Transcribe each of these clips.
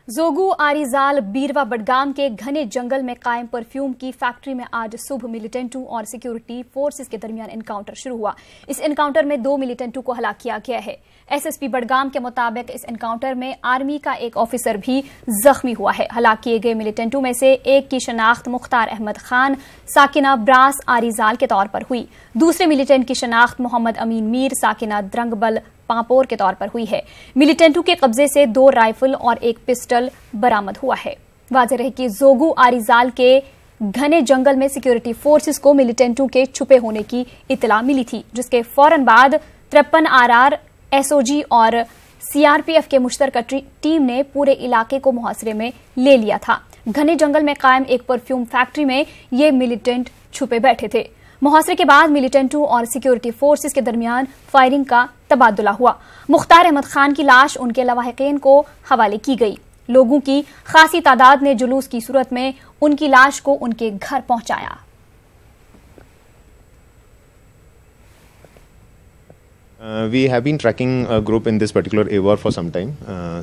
जोगू आरिजाल बीरवा बडगाम के घने जंगल में कायम परफ्यूम की फैक्ट्री में आज सुबह मिलिटेंटों और सिक्योरिटी फोर्सेस के दरमियान एनकाउंटर शुरू हुआ। इस एनकाउंटर में 2 मिलिटेंटों को हलाक किया गया है। एसएसपी बडगाम के मुताबिक इस एनकाउंटर में आर्मी का एक ऑफिसर भी जख्मी हुआ है। हलाक किए गए मिलिटेंटों में से एक की शनाख्त मुख्तार अहमद खान साकिना ब्रास आरिजाल के तौर पर हुई। दूसरे मिलिटेंट की शनाख्त मोहम्मद अमीन मीर साकिना द्रंगबल पांपोर के तौर पर हुई है। मिलिटेंटों के कब्जे से 2 राइफल और 1 पिस्टल बरामद हुआ है। वाज़ेह रहे कि जोगू आरिजाल के घने जंगल में सिक्योरिटी फोर्सेस को मिलिटेंटों के छुपे होने की इतला मिली थी, जिसके फौरन बाद 53 आरआर एसओजी और सीआरपीएफ के मुश्तरका टीम ने पूरे इलाके को मुहासरे में ले लिया था। घने जंगल में कायम एक परफ्यूम फैक्ट्री में ये मिलिटेंट छुपे बैठे थे। मुहासरे के बाद मिलिटेंटों और सिक्योरिटी फोर्सेस के दरमियान फायरिंग का तबादला हुआ। मुख्तार अहमद खान की लाश उनके लवाहिकीन को हवाले की गई। लोगों की खासी तादाद ने जुलूस की सूरत में उनकी लाश को उनके घर पहुंचाया। We have been tracking a group in this particular AWAR for some time.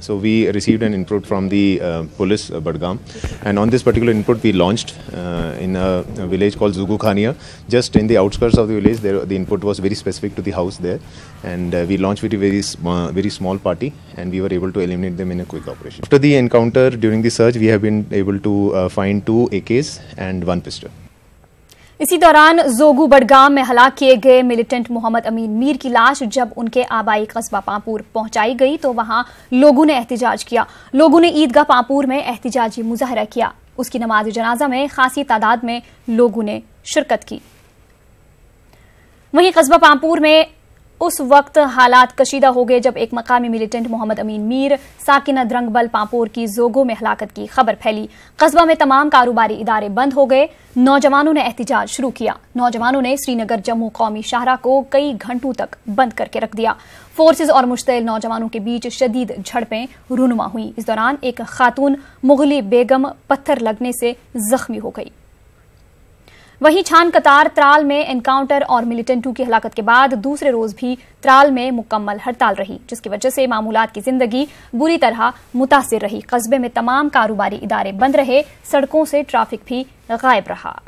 So we received an input from the police Badgam, and on this particular input we launched in a village called Zogu Khania. Just in the outskirts of the village, the input was very specific to the house there, and we launched with a very small party, and we were able to eliminate them in a quick operation. After the encounter, during the search, we have been able to find 2 AKs and 1 pistol. इसी दौरान जोगू बडगाम में हलाक किए गए militant Mohammad अमीन मीर की लाश जब उनके आबाई कस्बा पांपुर पहुंचाई गई तो वहां लोगों ने एहतिजाज किया। लोगों ने ईदगाह पांपुर में एहतिजाजी मुजाहरा किया। उसकी नमाज जनाजा में खासी तादाद में लोगों ने शिरकत की। वहीं कस्बा पांपुर में उस वक्त हालात कशीदा हो गए जब एक मकामी मिलिटेंट मोहम्मद अमीन मीर साकिना द्रंगबल पांपोर की जोगो में हलाकत की खबर फैली। कस्बा में तमाम कारोबारी इदारे बंद हो गए। नौजवानों ने एहतिजाज शुरू किया। नौजवानों ने श्रीनगर जम्मू कौमी शाहराह को कई घंटों तक बंद करके रख दिया। फोर्सेज और मुश्तइल नौजवानों के बीच शदीद झड़पें रूनुमा हुई। इस दौरान एक खातून मुगली बेगम पत्थर लगने से जख्मी हो गई। वहीं छान कतार त्राल में एनकाउंटर और मिलिटेंटों की हलाकत के बाद दूसरे रोज भी त्राल में मुकम्मल हड़ताल रही, जिसकी वजह से मामूलात की जिंदगी बुरी तरह मुतासिर रही। कस्बे में तमाम कारोबारी इदारे बंद रहे। सड़कों से ट्रैफिक भी गायब रहा।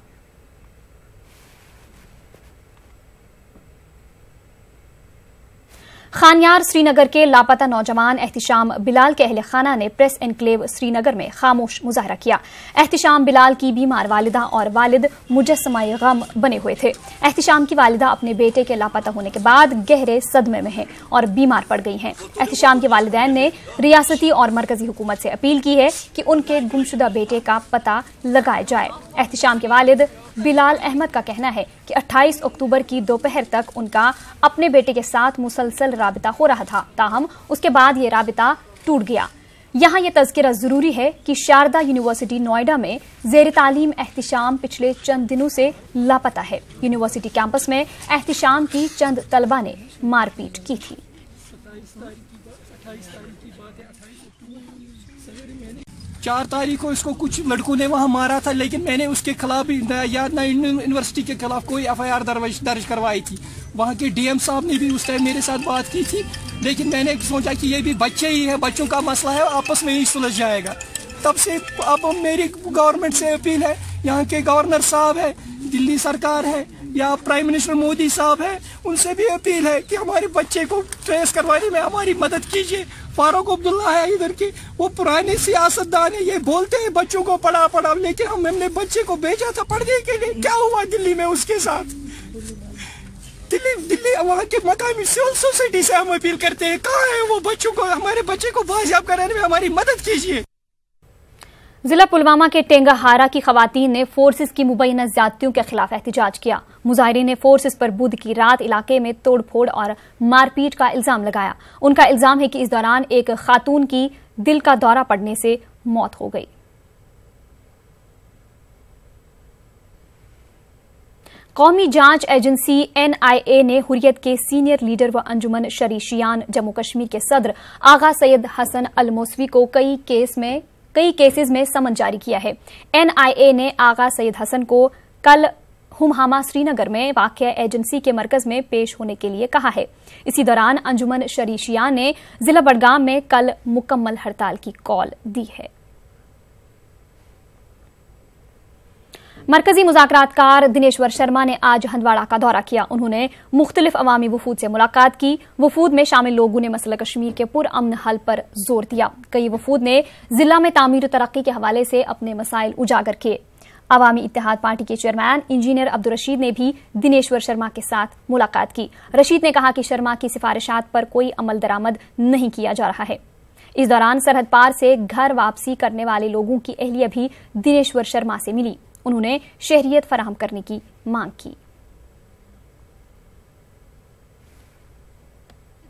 खानियार श्रीनगर के लापता नौजवान एहतिशाम बिलाल के अहले खाना ने प्रेस एनक्लेव श्रीनगर में खामोश मुजाहरा किया। एहतिशाम बिलाल की बीमार वालिदा और वालिद मुजस्समाए गम बने हुए थे। एहतिशाम की वालिदा अपने बेटे के लापता होने के बाद गहरे सदमे में हैं और बीमार पड़ गई हैं। एहतिशाम के वालिदैन ने रियासती और मरकजी हुकूमत से अपील की है कि उनके गुमशुदा बेटे का पता लगाया जाए। एहतिशाम के वालिद बिलाल अहमद का कहना है कि 28 अक्टूबर की दोपहर तक उनका अपने बेटे के साथ मुसलसल राबिता हो रहा था, ताहम उसके बाद ये राबिता टूट गया। यहाँ ये तज़किरा जरूरी है कि शारदा यूनिवर्सिटी नोएडा में ज़ेर तालीम एहतिशाम पिछले चंद दिनों से लापता है। यूनिवर्सिटी कैंपस में एहतिशाम की चंद तलबा ने मारपीट की थी। 4 तारीख को इसको कुछ लड़कों ने वहां मारा था, लेकिन मैंने उसके खिलाफ यूनिवर्सिटी के खिलाफ कोई एफआईआर दर्ज करवाई थी। वहां के डीएम साहब ने भी उस टाइम मेरे साथ बात की थी, लेकिन मैंने सोचा कि ये भी बच्चे ही है, बच्चों का मसला है, आपस में ही सुलझ जाएगा। तब से अब मेरी गवर्नमेंट से अपील है, यहाँ के गवर्नर साहब है, दिल्ली सरकार है या प्राइम मिनिस्टर मोदी साहब है, उनसे भी अपील है कि हमारे बच्चे को ट्रेस करवाने में हमारी मदद कीजिए। फारूक अब्दुल्ला है इधर के, वो पुराने सियासतदान है, ये बोलते हैं बच्चों को पढ़ा, लेकिन हमने बच्चे को भेजा था पढ़ने के लिए। क्या हुआ दिल्ली में उसके साथ? दिल्ली वहाँ के मकामी सिविल सोसाइटी से हम अपील करते हैं, कहाँ है वो बच्चों को, हमारे बच्चे को बाजियाब कराने में हमारी मदद कीजिए। जिला पुलवामा के टेंगाहारा की खवातीन ने फोर्सेस की मुबैना ज्यादतियों के खिलाफ एहतिजाज किया। मुजाहिरीन ने फोर्सेस पर बुध की रात इलाके में तोड़फोड़ और मारपीट का इल्जाम लगाया। उनका इल्जाम है कि इस दौरान एक खातून की दिल का दौरा पड़ने से मौत हो गई। कौमी जांच एजेंसी एनआईए ने हुर्रियत के सीनियर लीडर व अंजुमन शरीशियान जम्मू कश्मीर के सदर आगा सैयद हसन अल मौसवी को कई केसेस में समन जारी किया है। एनआईए ने आगा सैयद हसन को कल हुमहामा श्रीनगर में वाक़या एजेंसी के मरकज में पेश होने के लिए कहा है। इसी दौरान अंजुमन शरीशिया ने जिला बडगाम में कल मुकम्मल हड़ताल की कॉल दी है। मरकजी मुज़ाकरातकार दिनेश्वर शर्मा ने आज हंदवाड़ा का दौरा किया। उन्होंने मुख्तलिफ अवामी वफूद से मुलाकात की। वफूद में शामिल लोगों ने मसला कश्मीर के पुरअमन हल पर जोर दिया। कई वफूद ने जिला में तामीर तरक्की के हवाले से अपने मसाइल उजागर किए। अवामी इत्तेहाद पार्टी के चेयरमैन इंजीनियर अब्दुल रशीद ने भी दिनेश्वर शर्मा के साथ मुलाकात की। रशीद ने कहा कि शर्मा की सिफारिशात पर कोई अमल दरामद नहीं किया जा रहा है। इस दौरान सरहद पार से घर वापसी करने वाले लोगों की अहलिया भी दिनेश्वर शर्मा से मिली। उन्होंने शहरियत फराहम करने की मांग की।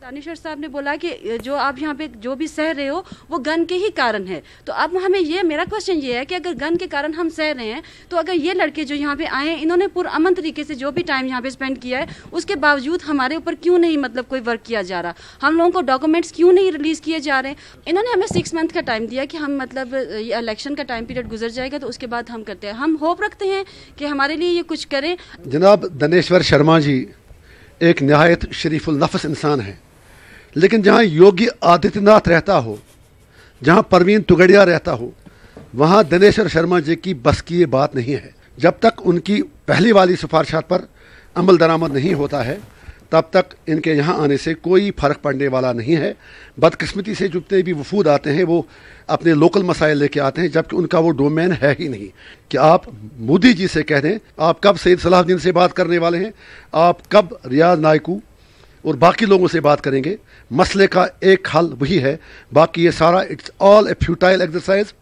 दानिशर साहब ने बोला कि जो आप यहाँ पे जो भी सह रहे हो वो गन के ही कारण है। तो अब हमें ये, मेरा क्वेश्चन ये है कि अगर गन के कारण हम सह रहे हैं तो अगर ये लड़के जो यहाँ पे आए हैं इन्होंने पुरअमन तरीके से जो भी टाइम यहाँ पे स्पेंड किया है उसके बावजूद हमारे ऊपर क्यों नहीं मतलब कोई वर्क किया जा रहा, हम लोगों को डॉक्यूमेंट्स क्यों नहीं रिलीज किए जा रहे हैं। इन्होंने हमें 6 मंथ का टाइम दिया कि हम मतलब ये इलेक्शन का टाइम पीरियड गुजर जाएगा तो उसके बाद हम करते हैं। हम होप रखते हैं कि हमारे लिए ये कुछ करें। जनाब दिनेश्वर शर्मा जी एक नहायत शरीफुल नफ्स इंसान है, लेकिन जहाँ योगी आदित्यनाथ रहता हो, जहाँ परवीन तुगड़िया रहता हो, वहाँ दिनेश्वर शर्मा जी की बस की ये बात नहीं है। जब तक उनकी पहली वाली सिफारिशात पर अमल दरामद नहीं होता है तब तक इनके यहाँ आने से कोई फ़र्क पड़ने वाला नहीं है। बदकिस्मती से जितने भी वफूद आते हैं वो अपने लोकल मसाइल लेके आते हैं, जबकि उनका वो डोमेन है ही नहीं। कि आप मोदी जी से कह दें आप कब सैयद सलाहुद्दीन से बात करने वाले हैं, आप कब रियाज नायकू और बाकी लोगों से बात करेंगे। मसले का एक हल वही है, बाकी ये सारा it's all A futile exercise.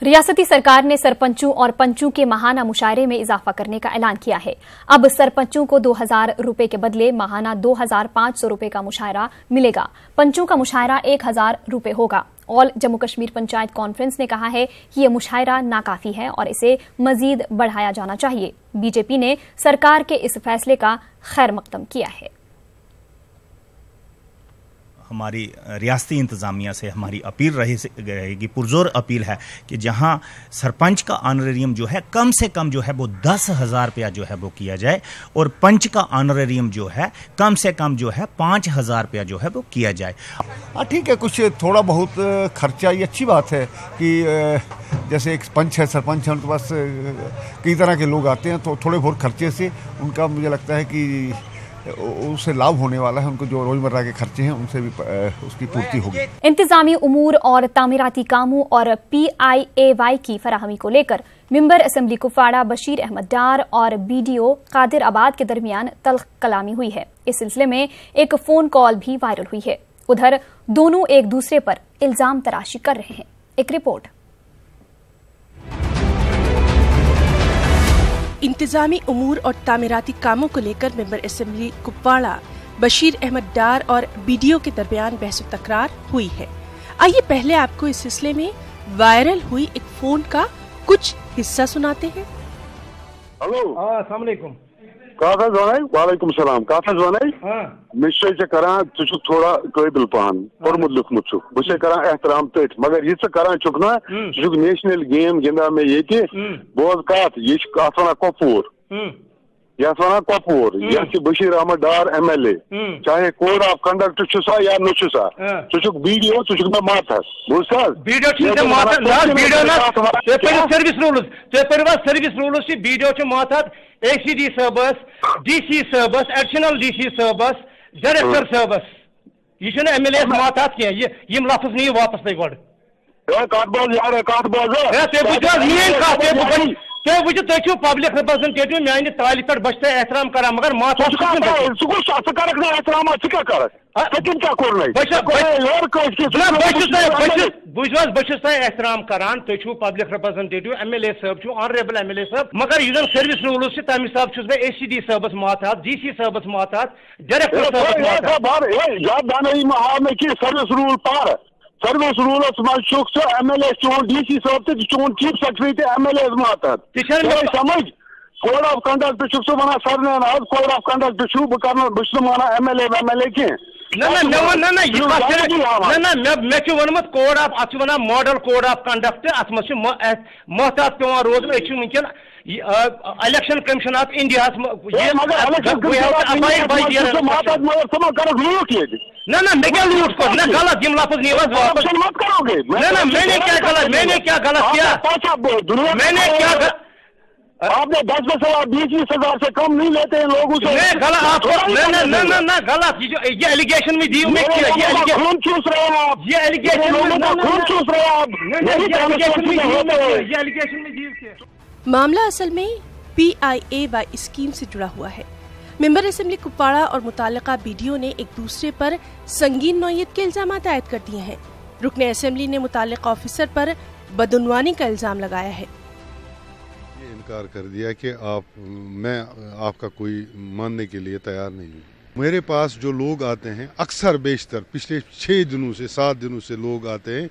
रियासती सरकार ने सरपंचों और पंचों के माहाना मुशायरे में इजाफा करने का ऐलान किया है। अब सरपंचों को 2000 रुपए के बदले माहाना 2500 रुपए का मुशायरा मिलेगा। पंचों का मुशायरा 1000 रुपए होगा। ऑल जम्मू कश्मीर पंचायत कॉन्फ्रेंस ने कहा है कि यह मुशायरा नाकाफी है और इसे मजीद बढ़ाया जाना चाहिए। बीजेपी ने सरकार के इस फैसले का खैर मकदम किया है। हमारी रियासती इंतज़ामिया से हमारी अपील रहेगी, पुरजोर अपील है कि जहां सरपंच का ऑनरेरियम जो है कम से कम जो है वो 10,000 रुपया जो है वो किया जाए और पंच का ऑनरेरियम जो है कम से कम जो है 5,000 रुपया जो है वो किया जाए। ठीक है, कुछ थोड़ा बहुत खर्चा, ये अच्छी बात है कि जैसे एक पंच है, सरपंच है, उनके पास कई तरह के लोग आते हैं तो थोड़े बहुत खर्चे से उनका मुझे लगता है कि उससे लाभ होने वाला है। उनको जो रोजमर्रा के खर्चे हैं उनसे भी उसकी पूर्ति होगी। इंतजामी उमूर और तामीराती कामों और PIAY की फराहमी को लेकर मेंबर असेंबली कुपवाड़ा बशीर अहमद डार और BDO कादिर आबाद के दरमियान तल्ख कलामी हुई है। इस सिलसिले में एक फोन कॉल भी वायरल हुई है। उधर दोनों एक दूसरे पर इल्जाम तराशी कर रहे हैं। एक रिपोर्ट। इंतजामी उमूर और तामीराती कामों को लेकर मेंबर असेंबली कुपवाड़ा बशीर अहमद डार और BDO के दरमियान बहस तकरार हुई है। आइए पहले आपको इस सिलसिले में वायरल हुई एक फोन का कुछ हिस्सा सुनाते हैं। हेलो, अस्सलाम वालेकुम। काफिज वनाई, वालेकुम सलाम। काफिज वनाई, मिश्र से करां तुझ थोड़ा काबिल पान पढ़मुत लिखमुत छु बसे करां एहतराम तथ, मगर ये करां चुक ना छु नेशनल गेम गिंदा में ये के बोज कात ये कात वना कपूर या वना कपूर या बशीर अहमद डार MLA, चाहे कोड ऑफ कंडक्ट छु सा या नु छु सा छु BDO छु में माथा बुझा BDO छु माथा लास्ट BDO ना ते पर सर्विस रूल्स छि BDO छु माथा ACD सबस DC सबस एडिशनल DC सबस डायरेक्टर सबस ये छु MLA माथा के ये लफ्ज नहीं वापस नहीं गड काट बोल यार काट बोल है ते बुझा नहीं खाते ते बुझ तु पब्लिक रिप्रेजेंटेटिव मैंने ताली पे बचते एहतराम करा मगर माथा सुको शासक करक एहतराम क्या कर लेकिन क्या कर नहीं बुझवास बस एहतराम करान तु पब्लिक रिप्रेजेंटेटिव MLA साहब छु ऑनरेबल MLA साहब, मगर यह सर्विस रूल्स से तम हिसाब छुस मैं ACD साहबस माथात DC साहबस माथात डायरेक्टर सर्विस रूल पार सर्विस रूलस मज चुक MLA चोन DC साहब तो चोन चीफ सेक्रेटरी MLA माथात समझ कोड ऑफ कंडक्ट चुक वना सर कोड ऑफ कंडक्ट बह MLA की कोड ऑफ अत मॉडल कोड ऑफ कंडक्ट अत मोहतात पे रोज वनकन इलेक्शन कमीशन ऑफ इंडिया मैं क्या लूट को ना गलत जिम लफ्ज नहीं वापस मैंने क्या गलत किया मैंने क्या आपने 10-20 हजार से कम नहीं लेते हैं लोग उसे गलत ये एलिगेशन में दी मैं खून चूस रहे हैं आप ये एलिगेशन खून चूस रहे हैं आप ये एलिगेशन में दी मामला असल में PIAY स्कीम से जुड़ा हुआ है। मेंबर असेंबली कुपवाड़ा और मुतालिका BDO ने एक दूसरे पर संगीन नौयत के इल्जाम आयद कर दिए हैं। रुकने असेंबली ने मुतालिका ऑफिसर पर बदउनवानी का इल्जाम लगाया है। इनकार कर दिया कि मैं आपका कोई मानने के लिए तैयार नहीं हूँ। मेरे पास जो लोग आते हैं अक्सर बेशतर पिछले 6 दिनों से 7 दिनों से लोग आते हैं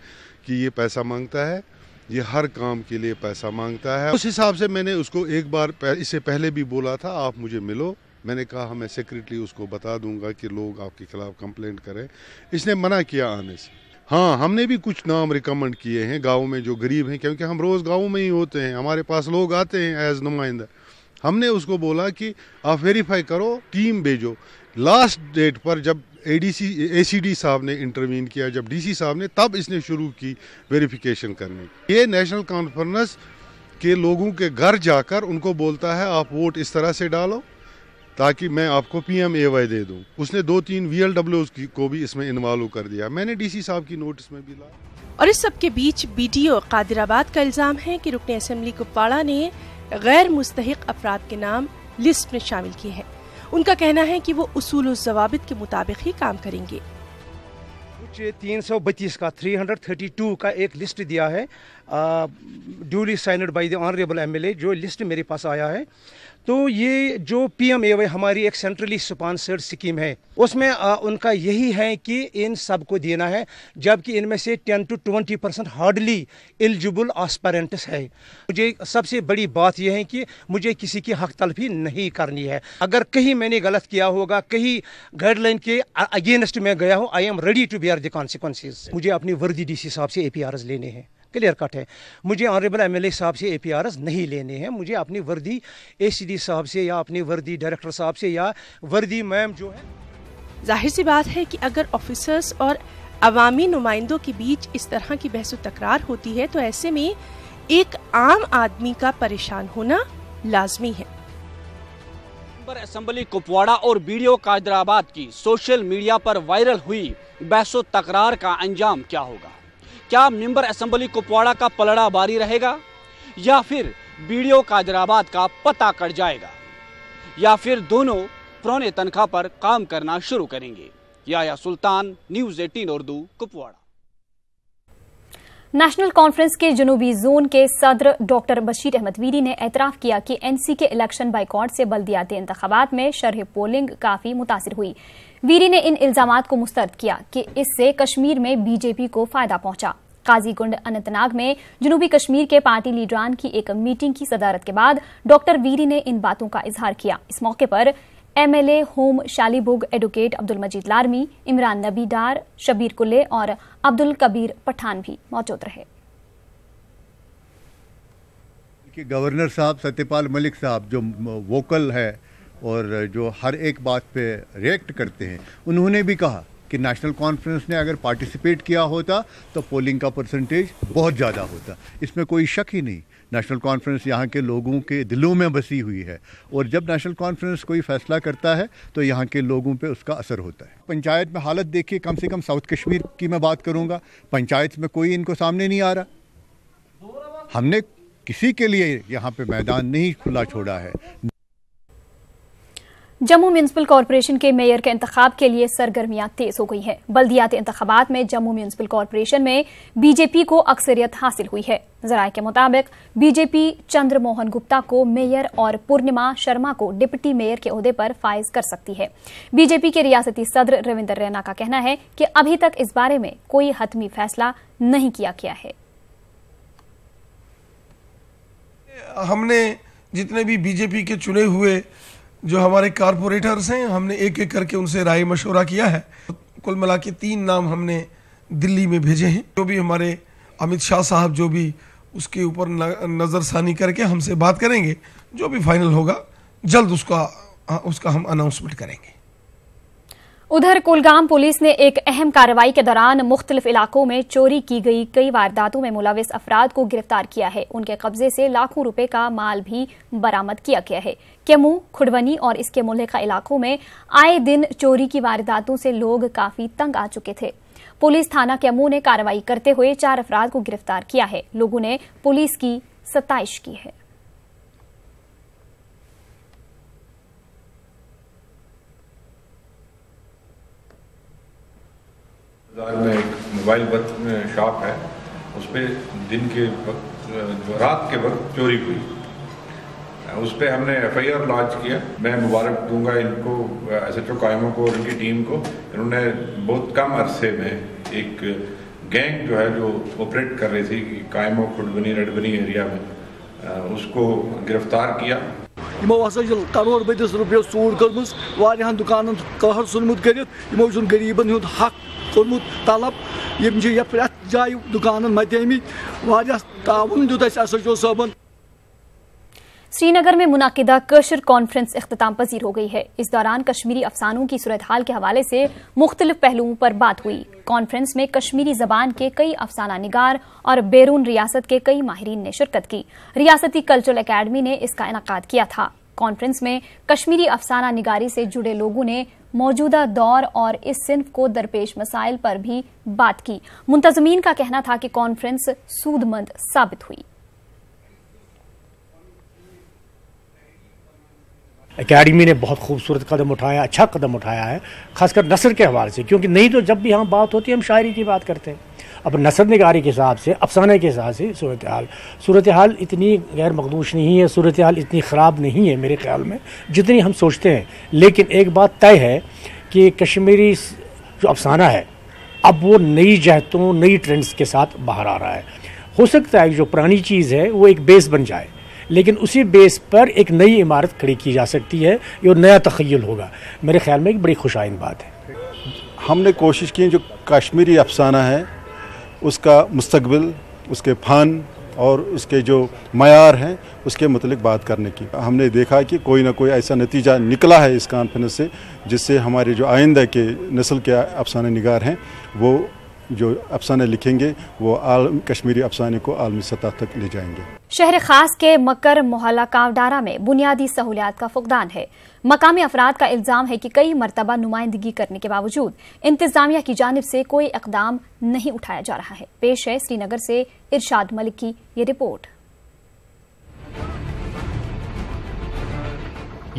कि ये पैसा मांगता है, ये हर काम के लिए पैसा मांगता है। उस हिसाब से मैंने उसको एक बार इससे पहले भी बोला था आप मुझे मिलो, मैंने कहा मैं सेक्रेटरी उसको बता दूंगा कि लोग आपके खिलाफ कंप्लेंट करें। इसने मना किया आने से। हाँ, हमने भी कुछ नाम रिकमेंड किए हैं गाँव में जो गरीब हैं, क्योंकि हम रोज़ गाँव में ही होते हैं, हमारे पास लोग आते हैं एज नुमाइंदा। हमने उसको बोला कि आप वेरीफाई करो, टीम भेजो। लास्ट डेट पर जब ACD साहब ने इंटरवीन किया, जब DC साहब ने, तब इसने शुरू की वेरिफिकेशन करने की। ये नेशनल कॉन्फ्रेंस के लोगों के घर जाकर उनको बोलता है आप वोट इस तरह से डालो ताकि मैं आपको PMAY दे दूं। उसने 2-3 VLWs को भी इसमें इन्वॉल्व कर दिया। मैंने DC साहब की नोटिस में भी ला। और इस सब के बीच BDO कादिराबाद का इल्जाम है कि रुकने असेंबली कुपवाड़ा ने गैर मुस्तहिक अफराद के नाम लिस्ट में शामिल किए हैं। उनका कहना है कि वो उसूल और ज़वाबित के मुताबिक ही काम करेंगे। कुछ 332 का 332 का एक लिस्ट दिया है, duly signed by the honourable MLA, जो लिस्ट मेरे पास आया है। तो ये जो PMAY हमारी एक सेंट्रली स्पॉन्सर्ड स्कीम है, उसमें उनका यही है कि इन सब को देना है, जबकि इनमें से 10 to 20% हार्डली एलिजिबल एस्पायरेंट्स है। मुझे सबसे बड़ी बात यह है कि मुझे किसी की हक तलफी नहीं करनी है। अगर कहीं मैंने गलत किया होगा, कहीं गाइडलाइन के अगेंस्ट में गया हूँ, I am ready to bear the consequences. मुझे अपनी वर्दी DC साहब से APRs लेने हैं, क्लियर कट है। मुझे ऑनरेबल MLA साहब से APRs नहीं लेने हैं। मुझे अपनी वर्दी ACD साहब से या अपनी वर्दी डायरेक्टर साहब से या वर्दी मैम जो है। जाहिर सी बात है कि अगर ऑफिसर्स और अवामी नुमाइंदों के बीच इस तरह की बहस तकरार होती है तो ऐसे में एक आम आदमी का परेशान होना लाजमी है। मेंबर असेंबली कुपवाड़ा और BDO कादिराबाद की सोशल मीडिया पर वायरल हुई बहस तकरार का अंजाम क्या होगा? क्या मेंबर असेंबली कुपवाड़ा का पलड़ा बारी रहेगा, या फिर BDO कादिराबाद का पता कट जाएगा, या फिर दोनों पुराने तनख्वाह पर काम करना शुरू करेंगे? याया सुल्तान, न्यूज़ 18 उर्दू, कुपवाड़ा। नेशनल कॉन्फ्रेंस के जनूबी जोन के सदर डॉक्टर बशीर अहमद वीरी ने एतराफ किया कि NC के इलेक्शन बाइकॉट से बल्दियाती इंतखाबात में शरह पोलिंग काफी मुतासिर हुई। वीरी ने इन इल्जामात को मुस्तरद किया कि इससे कश्मीर में BJP को फायदा पहुंचा। काजीगुंड अनंतनाग में जनूबी कश्मीर के पार्टी लीडरान की एक मीटिंग की सदारत के बाद डॉक्टर वीरी ने इन बातों का इजहार किया। इस मौके पर MLA होम शालीबुग एडवोकेट अब्दुल मजीद लारमी, इमरान नबी डार, शबीर कुल्ले और अब्दुल कबीर पठान भी मौजूद रहे। गवर्नर साहब सत्यपाल मलिक साहब जो वोकल है और जो हर एक बात पे रिएक्ट करते हैं, उन्होंने भी कहा कि नेशनल कॉन्फ्रेंस ने अगर पार्टिसिपेट किया होता तो पोलिंग का परसेंटेज बहुत ज़्यादा होता। इसमें कोई शक ही नहीं। नेशनल कॉन्फ्रेंस यहाँ के लोगों के दिलों में बसी हुई है और जब नेशनल कॉन्फ्रेंस कोई फैसला करता है तो यहाँ के लोगों पे उसका असर होता है। पंचायत में हालत देखिए, कम से कम साउथ कश्मीर की मैं बात करूँगा, पंचायत में कोई इनको सामने नहीं आ रहा। हमने किसी के लिए यहाँ पे मैदान नहीं खुला छोड़ा है। जम्मू म्यूनिसिपल कॉरपोरेशन के मेयर के इंतखाब के लिए सरगर्मियां तेज हो गई हैं। बल्दियाती इंतखाबात में जम्मू म्यूनिसिपल कॉरपोरेशन में BJP को अक्सरियत हासिल हुई है। जराये के मुताबिक BJP चंद्र मोहन गुप्ता को मेयर और पूर्णिमा शर्मा को डिप्टी मेयर के ओहदे पर फाइज कर सकती है। BJP के रियासती सदर रविंदर रैना का कहना है कि अभी तक इस बारे में कोई हतमी फैसला नहीं किया गया है। हमने जितने भी BJP के चुने हुए जो हमारे कारपोरेटर्स हैं, हमने एक एक करके उनसे राय मशवरा किया है। कुल मिला के 3 नाम हमने दिल्ली में भेजे हैं। जो भी हमारे अमित शाह साहब जो भी उसके ऊपर नज़रसानी करके हमसे बात करेंगे, जो भी फाइनल होगा जल्द उसका हम अनाउंसमेंट करेंगे। उधर कुलगाम पुलिस ने एक अहम कार्रवाई के दौरान मुख्तलिफ इलाकों में चोरी की गई कई वारदातों में मुलविस अफराद को गिरफ्तार किया है। उनके कब्जे से लाखों रुपए का माल भी बरामद किया गया है। केमू, खुड़वनी और इसके मुल्हिका इलाकों में आए दिन चोरी की वारदातों से लोग काफी तंग आ चुके थे। पुलिस थाना केमू ने कार्रवाई करते हुए 4 अफराद को गिरफ्तार किया है। लोगों ने पुलिस की सताइश की है। में एक मोबाइल शॉप है, उस पर दिन के रात के वक्त चोरी हुई। उस पर हमने FIR लॉन्च किया। मैं मुबारक दूंगा इनको, SHO कायमों को और इनकी टीम को। इन्होंने बहुत कम अरसे में एक गैंग जो है जो ऑपरेट कर रही थी कायमों, खुड़बनी, रडबनी एरिया में, उसको गिरफ्तार किया। करोड़ बदिस रुपये सूर कर्मस, वारियाहन दुकानन कहर सुनमुत करित, यमो जुन गरीबन हुंद हक कोर्मुत तलब, यम जे प्रत जाय दुकानन मतेमित, वारियाह ताउन दुत SHO साहबन। श्रीनगर में मुनाकिदा कशर कॉन्फ्रेंस इख्तिताम पजीर हो गई है। इस दौरान कश्मीरी अफसानों की सूरत हाल के हवाले से मुख्तलिफ पहलुओं पर बात हुई। कॉन्फ्रेंस में कश्मीरी जबान के कई अफसाना निगार और बैरून रियासत के कई माहिरीन ने शिरकत की। रियासती कल्चरल अकेडमी ने इसका इनकाद किया था। कॉन्फ्रेंस में कश्मीरी अफसाना निगारी से जुड़े लोगों ने मौजूदा दौर और इस सिन्फ को दरपेश मसाइल पर भी बात की। मुंतजमीन का कहना था कि कॉन्फ्रेंस सूदमंद साबित हुई। एकेडमी ने बहुत खूबसूरत कदम उठाया, अच्छा कदम उठाया है, खासकर नसर के हवाले से, क्योंकि नहीं तो जब भी हम बात होती है हम शायरी की बात करते हैं। अब नसर निगारी के हिसाब से, अफसाने के हिसाब से सूरत हाल इतनी गैर मखदूश नहीं है, सूरत हाल इतनी ख़राब नहीं है मेरे ख्याल में जितनी हम सोचते हैं। लेकिन एक बात तय है कि कश्मीरी जो अफसाना है अब वो नई जहतों, नई ट्रेंड्स के साथ बाहर आ रहा है। हो सकता है जो पुरानी चीज़ है वो एक बेस बन जाए, लेकिन उसी बेस पर एक नई इमारत खड़ी की जा सकती है, ये नया तख़य्युल होगा। मेरे ख्याल में एक बड़ी खुशाइन बात है। हमने कोशिश की जो कश्मीरी अफसाना है उसका मुस्तकबिल, उसके फ़न और उसके जो मयार हैं उसके मुतलिक बात करने की। हमने देखा कि कोई ना कोई ऐसा नतीजा निकला है इस कॉन्फ्रेंस से जिससे हमारे जो आइंदा के नस्ल के अफसाने निगार हैं वो जो अफसाने लिखेंगे वो कश्मीरी अफसाने को आलमी सतह तक ले जाएंगे। शहर खास के मकर मोहल्ला कावडारा में बुनियादी सहूलियात का फुकदान है। मकामी अफराद का इल्जाम है कि कई मरतबा नुमाइंदगी करने के बावजूद इंतजामिया की जानिब से कोई इकदाम नहीं उठाया जा रहा है। पेश है श्रीनगर से इरशाद मलिक की ये रिपोर्ट।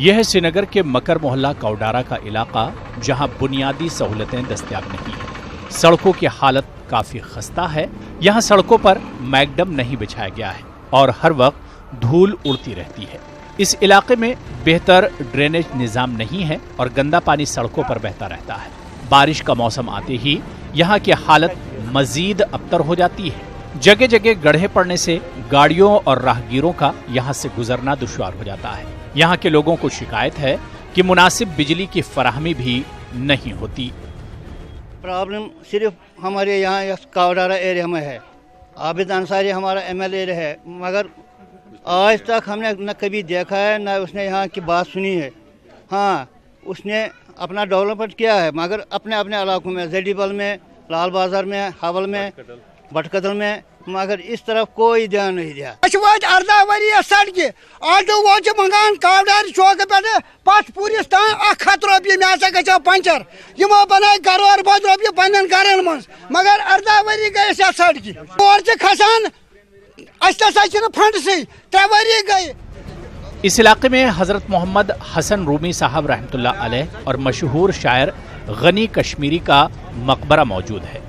यह है श्रीनगर के मकर मोहल्ला कावडारा का इलाका जहां बुनियादी सहूलतें दस्तयाब नहीं है। सड़कों की हालत काफी खस्ता है। यहाँ सड़कों पर मैकडम नहीं बिछाया गया है और हर वक्त धूल उड़ती रहती है। इस इलाके में बेहतर ड्रेनेज निजाम नहीं है और गंदा पानी सड़कों पर बहता रहता है। बारिश का मौसम आते ही यहाँ की हालत मजीद अबतर हो जाती है। जगह जगह गड्ढे पड़ने से गाड़ियों और राहगीरों का यहाँ से गुजरना दुश्वार हो जाता है। यहाँ के लोगों को शिकायत है कि मुनासिब बिजली की फराहमी भी नहीं होती। प्रॉब्लम सिर्फ हमारे यहाँ कावडारा एरिया में है। आबिद अंसारी हमारा MLA है, मगर आज तक हमने न कभी देखा है न उसने यहाँ की बात सुनी है। हाँ, उसने अपना डेवलपमेंट किया है मगर अपने अपने इलाकों में, जडीबल में, लाल बाजार में, हवल में, भटकदल में, मगर इस तरफ कोई ध्यान नहीं दिया। अर्धा वरी सड़क ऑटो वो मंगान कावडार चौक पे पत पूरी तान 100 रुपये मे ग पंचर यमो बनाए घर और बहुत रुपये पन्न घर मज मगर अर्धा वरी गए सड़क और खसान फंड से 3 वरी गए। इस इलाके में हजरत मोहम्मद हसन रूमी साहब रहमतुल्लाह अलैह और मशहूर शायर गनी कश्मीरी का मकबरा मौजूद है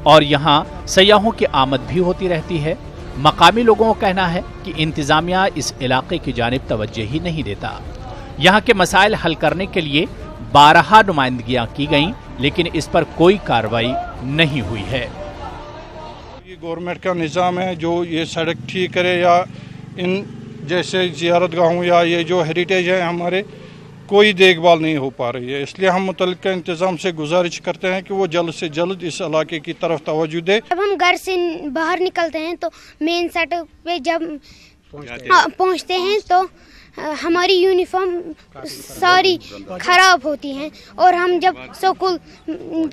और यहाँ सयाहों की आमद भी होती रहती है। मकामी लोगों का कहना है कि इंतजामिया इस इलाके की जानिब तवज्जो ही नहीं देता। यहाँ के मसाइल हल करने के लिए 12 नुमाइंदगियाँ की गईं, लेकिन इस पर कोई कार्रवाई नहीं हुई है। ये गवर्नमेंट का निज़ाम है जो ये सड़क ठीक करे या इन जैसे ज़ियारत गाहों या ये जो हेरिटेज है हमारे कोई देखभाल नहीं हो पा रही है। इसलिए हम मुतल्लिका इंतजाम से गुजारिश करते हैं कि वो जल्द से जल्द इस इलाके की तरफ तवज्जो दे। जब हम घर से बाहर निकलते हैं तो मेन सड़क पे जब पहुंचते हैं तो हमारी यूनिफॉर्म सारी खराब होती हैं और हम जब स्कूल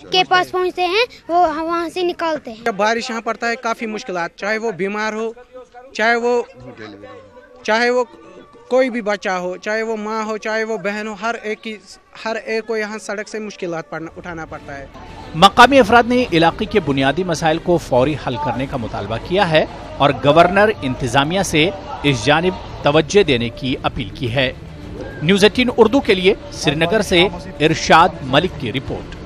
के पास पहुंचते हैं वो वहां से निकालते हैं। जब बारिश यहाँ पड़ता है काफ़ी मुश्किलात, चाहे वो बीमार हो, चाहे वो कोई भी बच्चा हो, चाहे वो माँ हो, चाहे वो बहन हो, हर एक को यहाँ सड़क से मुश्किलात उठाना पड़ता है। मकामी अफराद ने इलाके के बुनियादी मसाइल को फौरी हल करने का मुतालबा किया है और गवर्नर इंतजामिया से इस जानिब तवज्जो देने की अपील की है। न्यूज़ 18 उर्दू के लिए श्रीनगर से इरशाद मलिक की report.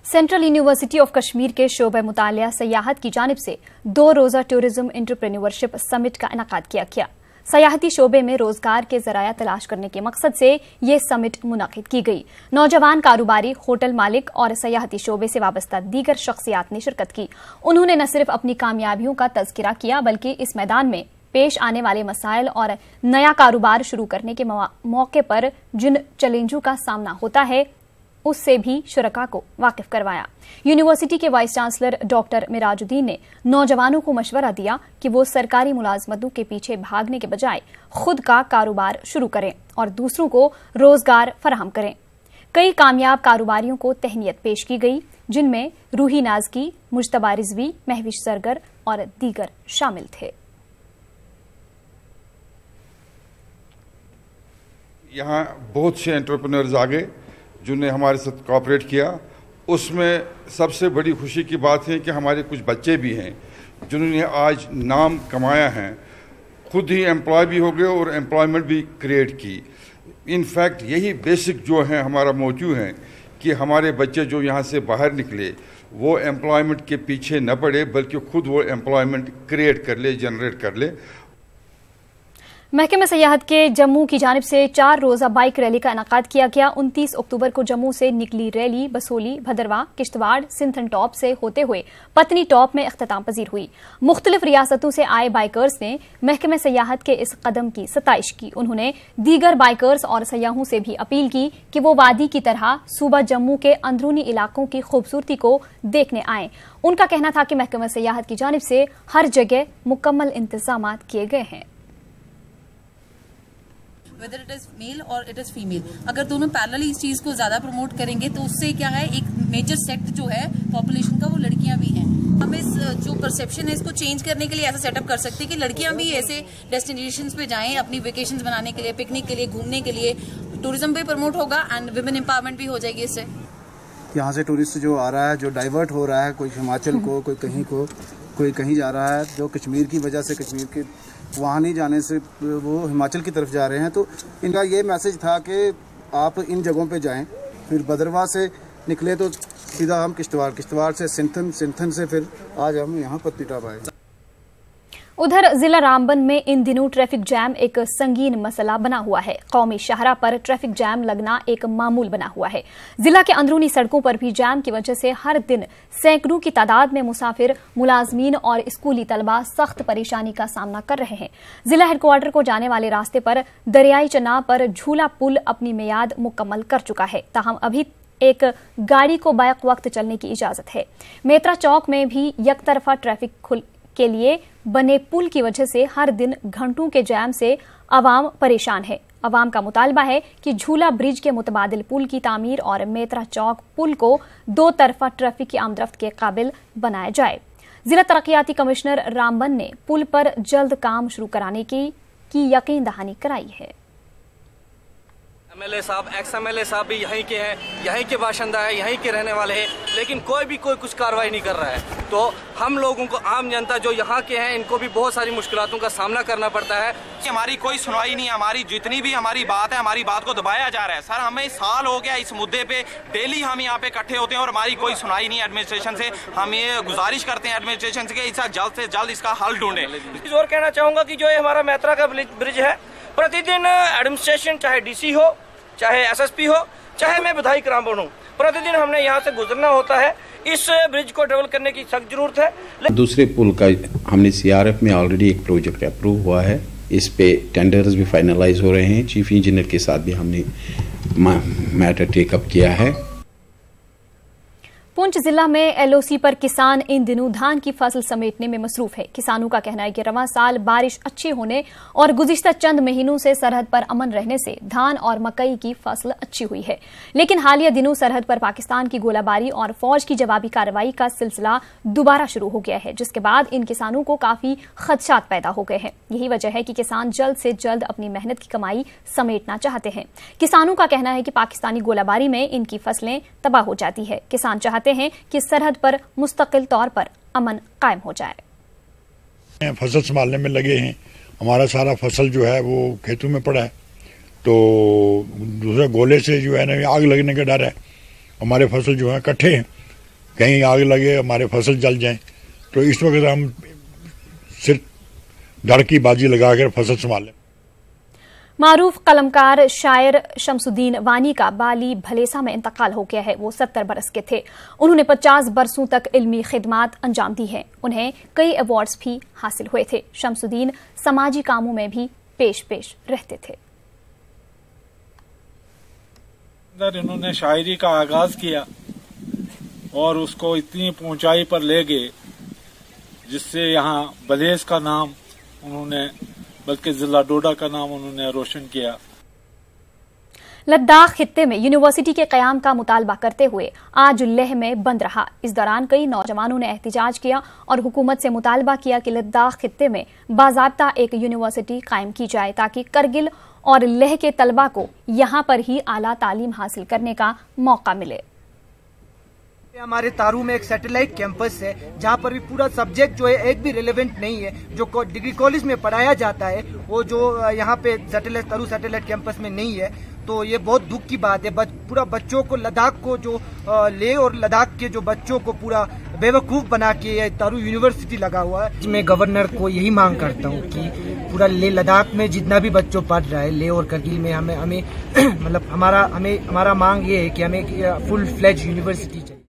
Central university of Kashmir के शोबे मुतालिया सयाहत की जानिब से 2 रोज़ा टूरिज्म एंटरप्रेन्योरशिप समिट का इनेकाद किया गया। सयाहती शोबे में रोजगार के जराया तलाश करने के मकसद से ये समिट मुनाकिद की गई। नौजवान कारोबारी, होटल मालिक और सयाहती शोबे से वाबस्ता दीगर शख्सियात ने शिरकत की। उन्होंने न सिर्फ अपनी कामयाबियों का तज़किरा किया बल्कि इस मैदान में पेश आने वाले मसाइल और नया कारोबार शुरू करने के मौके पर जिन चैलेंजों का सामना होता है उससे भी शुरका को वाकिफ करवाया। यूनिवर्सिटी के वाइस चांसलर डॉक्टर मिराजुद्दीन ने नौजवानों को मशवरा दिया कि वो सरकारी मुलाजमतों के पीछे भागने के बजाय खुद का कारोबार शुरू करें और दूसरों को रोजगार फराहम करें। कई कामयाब कारोबारियों को तहनीत पेश की गई, जिनमें रूही नाजकी, मुजतबा रिजवी, महविश सरगर और दीगर शामिल थे। यहाँ बहुत से एंटरप्रेन्योर्स आ गए जिन्होंने हमारे साथ कोऑपरेट किया। उसमें सबसे बड़ी खुशी की बात है कि हमारे कुछ बच्चे भी हैं जिन्होंने आज नाम कमाया है, खुद ही एम्प्लॉय भी हो गए और एम्प्लॉयमेंट भी क्रिएट की। इनफैक्ट यही बेसिक जो है हमारा मोटिव है कि हमारे बच्चे जो यहाँ से बाहर निकले वो एम्प्लॉयमेंट के पीछे न पड़े बल्कि खुद वो एम्प्लॉयमेंट क्रिएट कर ले, जनरेट कर ले। महकमे सयाहत के जम्मू की जानिब से 4 रोज़ा बाइक रैली का इनेकाद किया गया। 29 अक्टूबर को जम्मू से निकली रैली बसोली, भदरवा, किश्तवाड़, सिंथन टॉप से होते हुए पत्नी टॉप में इख्तिताम पजीर हुई। मुख्तलिफ रियासतों से आए बाइकर्स ने महकमे सयाहत के इस कदम की सताइश की। उन्होंने दीगर बाइकर्स और सयाहों से भी अपील की कि वो वादी की तरह सूबा जम्मू के अंदरूनी इलाकों की खूबसूरती को देखने आएं। उनका कहना था कि महकमे सयाहत की जानिब से हर जगह मुकम्मल इंतजाम किए गए हैं। वेदर इट इज मेल और इट इज फीमेल, अगर दोनों पैरेलली इस चीज को ज्यादा प्रमोट करेंगे तो उससे क्या है, एक मेजर सेक्ट जो है पॉपुलेशन का वो लड़कियां भी हैं। हम इस जो परसेप्शन है इसको चेंज करने के लिए ऐसा सेटअप कर सकते हैं कि लड़कियां भी ऐसे डेस्टिनेशंस पे जाएं अपनी वेकेशंस बनाने के लिए, पिकनिक के लिए, घूमने के लिए। टूरिज्म भी प्रमोट होगा एंड वुमेन एम्पावरमेंट भी हो जाएगी इससे। यहाँ से टूरिस्ट जो आ रहा है, जो डाइवर्ट हो रहा है, कोई हिमाचल को, कोई कहीं को, कोई कहीं जा रहा है, जो कश्मीर की वजह से कश्मीर के वहाँ नहीं जाने से वो हिमाचल की तरफ जा रहे हैं। तो इनका ये मैसेज था कि आप इन जगहों पे जाएं। फिर भदरवा से निकले तो सीधा हम किश्तवाड़ से सिंथन से फिर आज हम यहाँ पत्नीटॉप आए। उधर जिला रामबन में इन दिनों ट्रैफिक जैम एक संगीन मसला बना हुआ है। कौमी शाहरा पर ट्रैफिक जैम लगना एक मामूल बना हुआ है। जिला के अंदरूनी सड़कों पर भी जैम की वजह से हर दिन सैकड़ों की तादाद में मुसाफिर, मुलाजमीन और स्कूली तलबा सख्त परेशानी का सामना कर रहे हैं। जिला हेडक्वार्टर को जाने वाले रास्ते पर दरियाई चनाब पर झूला पुल अपनी मियाद मुकम्मल कर चुका है, ताहम अभी एक गाड़ी को बैक वक्त चलने की इजाजत है। मेत्रा चौक में भी यकतरफा ट्रैफिक के लिए बने पुल की वजह से हर दिन घंटों के जैम से अवाम परेशान है। अवाम का मुतालबा है कि झूला ब्रिज के मुतबादिल पुल की तामीर और मेत्रा चौक पुल को 2 तरफा ट्रैफिक की आमदरफ्त के काबिल बनाया जाए। जिला तरक्याती कमिश्नर रामबन ने पुल पर जल्द काम शुरू कराने की यकीन दहानी कराई है। एमएलए साहब, एक्स एमएलए साहब भी यहीं के हैं, यहीं के बाशिंदा है, यहीं के रहने वाले हैं, लेकिन कोई कुछ कार्रवाई नहीं कर रहा है। तो हम लोगों को, आम जनता जो यहाँ के हैं, इनको भी बहुत सारी मुश्किलातों का सामना करना पड़ता है। हमारी कोई सुनवाई नहीं, हमारी जितनी भी हमारी बात है, हमारी बात को दबाया जा रहा है। सर, हमें साल हो गया इस मुद्दे पे, डेली हम यहाँ पे इकट्ठे होते हैं और हमारी कोई सुनवाई नहीं है एडमिनिस्ट्रेशन से। हम ये गुजारिश करते हैं एडमिनिस्ट्रेशन से कि इसका जल्द से जल्द इसका हल ढूंढे। और कहना चाहूंगा कि जो हमारा मेत्रा का ब्रिज है, प्रतिदिन एडमिनिस्ट्रेशन, चाहे डीसी हो, चाहे एसएसपी हो, चाहे मैं विधायक रामबन हूँ, प्रतिदिन हमने यहाँ से गुजरना होता है। इस ब्रिज को डेवलप करने की सख्त जरूरत है। दूसरे पुल का हमने सीआरएफ में ऑलरेडी एक प्रोजेक्ट अप्रूव हुआ है। اس پہ ٹینڈرز بھی فائنلائز ہو رہے ہیں. چیف انجینئر کے ساتھ بھی ہم نے میٹر ٹیک اپ کیا ہے. پونچھ ضلع میں LOC پر کسان ان دنوں دھان کی فصل سمیٹنے میں مصروف ہے. کسانوں کا کہنا ہے کہ رواں سال بارش اچھی ہونے اور گزشتہ چند مہینوں سے سرحد پر امن رہنے سے دھان اور مکئی کی فصل اچھی ہوئی ہے. لیکن حالیہ دنوں سرحد پر پاکستان کی گولہ باری اور فوج کی جوابی کارروائی کا سلسلہ دوبارہ شروع ہو گیا ہے، جس کے بعد ان کسانوں کو کافی خدشات پیدا ہو گئے ہیں. یہی وجہ ہے کہ کسان جلد سے جلد اپنی محنت کی کمائی سمیٹنا چاہتے ہیں. کسانوں کا کہنا ہے کہ پاکستانی گولہ باری میں ان کی فصلیں تباہ ہو جاتی ہے. کسان چاہتے ہیں کہ سرحد پر مستقل طور پر امن قائم ہو جائے. فصل سنبھالنے میں لگے ہیں، ہمارا سارا فصل جو ہے وہ کھیتوں میں پڑا ہے، تو دوسرے گولے سے جو ہے نا آگ لگنے کا ڈر ہے. ہمارے فصل جو ہے کٹھے ہیں، کہیں آگ لگے ہمارے فصل جل جائیں، تو اس وقت ہم صرف ڈر کی بازی لگا کر فصل سنبھال لیں. معروف قلمکار شاعر شمس الدین وانی کا بالی بھلیسا میں انتقال ہو گیا ہے. وہ 70 برس کے تھے. انہوں نے 50 برسوں تک علمی خدمات انجام دی ہیں. انہیں کئی ایوارڈز بھی حاصل ہوئے تھے. شمس الدین سماجی کاموں میں بھی پیش رہتے تھے. انہوں نے شاعری کا آغاز کیا اور اس کو اتنی اونچائی پر لے گئے جس سے یہاں بلیس کا نام انہوں نے، بلکہ ضلع ڈوڈا کا نام انہوں نے روشن کیا. لداخ خطے میں یونیورسٹی کے قیام کا مطالبہ کرتے ہوئے آج لیہ میں بند رہا. اس دوران کئی نوجوانوں نے احتجاج کیا اور حکومت سے مطالبہ کیا کہ لداخ خطے میں باضابطہ ایک یونیورسٹی قائم کی جائے تاکہ کرگل اور لیہ کے طلبہ کو یہاں پر ہی اعلیٰ تعلیم حاصل کرنے کا موقع ملے. ہمارے تارو میں ایک سیٹلائٹ کیمپس ہے جہاں پر بھی پورا سبجیکٹ جو ہے ایک بھی ریلیونٹ نہیں ہے. جو ڈگری کالج میں پڑھایا جاتا ہے وہ جو یہاں پہ تارو سیٹلائٹ کیمپس میں نہیں ہے. تو یہ بہت دکھ کی بات ہے. پورا بچوں کو لداخ کو جو لے اور لداخ کے جو بچوں کو پورا بے وقوف بنا کے تارو یونیورسٹی لگا ہوا ہے. میں گورنر کو یہی مانگ کرتا ہوں کہ پورا لے لداخ میں جتنا بھی بچوں پڑھ رہا ہے لے اور کرگل میں ہمیں مطلب ہمارا مانگ یہ ہے کہ ہمیں فل فلیج یونیورسٹی چاہیے.